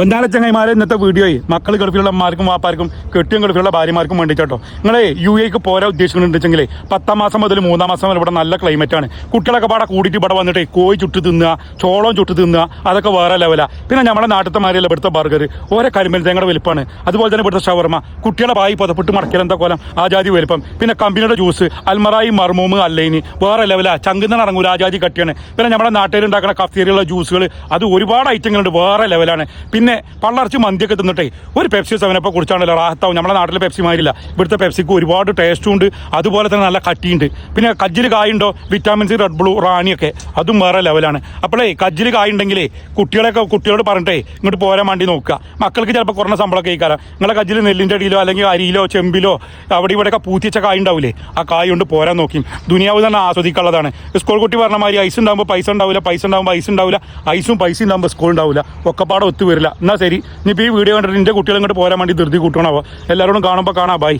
ഒന്നാലെ ചങ്ങായിമാരെ ഇന്നത്തെ വീഡിയോയിൽ മക്കൾ ഗൾഫിലുള്ള അമ്മമാർക്കും വാപ്പാർക്കും കെട്ടിയും ഗൾഫിലുള്ള ഭാര്യമാർക്കും വേണ്ടിയിട്ടോ. നിങ്ങളെ യുഎഇക്ക് പോരാ ഉദ്ദേശിക്കുന്നുണ്ടെങ്കിൽ 10ാം മാസം മുതൽ 3ാം മാസം വരെ ഇവിടെ നല്ല ക്ലൈമറ്റാണ്. കുട്ടികളൊക്കെ പാടെ കൂടിയിട്ട് ഇവിടെ വന്നിട്ട് കോഴി ചുട്ട് തിന്നുക, ചോളം ചുട്ട് തിന്നുക, അതൊക്കെ വേറെ ലെവലാണ്. പിന്നെ നമ്മുടെ നാട്ടിലത്തെ മാരിയല്ല ഇവിടുത്തെ ബർഗർ, ഓരോ കരിമ്പൽ തേങ്ങയുടെ വലിപ്പമാണ്. അതുപോലെ തന്നെ ഇവിടുത്തെ ഷവർമ, കുട്ടികളെ ബായി പതപ്പിട്ട് മടക്കിയാൽ എന്താ കോലം, ആ ജാതി വലിപ്പം. പിന്നെ കമ്പനിയുടെ ജ്യൂസ്, അൽമറായി മർമൂമ് അല്ലൈനി വേറെ ലെവലാണ്. ചങ്കുന്ന ഇറങ്ങൂല, ആ ജാതി കട്ടിയാണ്. പിന്നെ നമ്മുടെ നാട്ടിൽ ഉണ്ടാക്കുന്ന കഫ്തീരിയുള്ള ജ്യൂസുകൾ, അത് ഒരുപാട് ഐറ്റങ്ങളുണ്ട്, വേറെ ലെവലാണ്. പിന്നെ പള്ളർച്ച് മന്തിയൊക്കെ തിന്നിട്ടേ ഒരു പെപ്സി 7 കുടിച്ചാണല്ലോ റാഹത്താവും. നമ്മുടെ നാട്ടിലെ പെപ്സി മാരില്ല, ഇവിടുത്തെ പെപ്സിക്ക് ഒരുപാട് ടേസ്റ്റും ഉണ്ട്, അതുപോലെ തന്നെ നല്ല കട്ടിയുണ്ട്. പിന്നെ കജ്ജിൽ കായുണ്ടോ, വിറ്റാമിൻ സി, റെഡ് ബ്ലൂ, റാണിയൊക്കെ, അതും വേറെ ലെവലാണ്. അപ്പോഴേ കജ്ജിൽ കായുണ്ടെങ്കിലേ കുട്ടികളോട് പറഞ്ഞിട്ടേ ഇങ്ങോട്ട് പോരാൻ വേണ്ടി നോക്കുക. മക്കൾക്ക് ചിലപ്പോൾ കുറഞ്ഞ ശമ്പളമൊക്കെ കഴിക്കാറ്. നിങ്ങളെ കജ്ജിൽ നെല്ലിൻ്റെ അടിയിലോ അല്ലെങ്കിൽ അരിയിലോ ചെമ്പിലോ അവിടെ ഇവിടെയൊക്കെ പൂത്തിച്ച കായ ഉണ്ടാവില്ലേ, ആ കായ കൊണ്ട് പോരാൻ നോക്കി. ദുനിയാവ് തന്നെ ആസ്വദിക്കാനുള്ളതാണ്. സ്കൂൾ കുട്ടി പറഞ്ഞ മാതിരി ഐസ് ഉണ്ടാകുമ്പോൾ പൈസ ഉണ്ടാവില്ല, പൈസ ഉണ്ടാകുമ്പോൾ ഐസ് ഉണ്ടാവില്ല, ഐസും പൈസ ഉണ്ടാകുമ്പോൾ സ്കൂൾ ഉണ്ടാവില്ല, ഒക്കെപ്പാടെ ഒത്തു വരില്ല. എന്നാൽ ശരി, ഇനിയിപ്പോൾ ഈ വീഡിയോ കണ്ടിട്ട് എൻ്റെ കുട്ടികളെ ഇങ്ങോട്ട് പോരാൻ വേണ്ടി ധൃതി കൂട്ടണമോ. എല്ലാവരോടും കാണുമ്പോൾ കാണാം. ബൈ.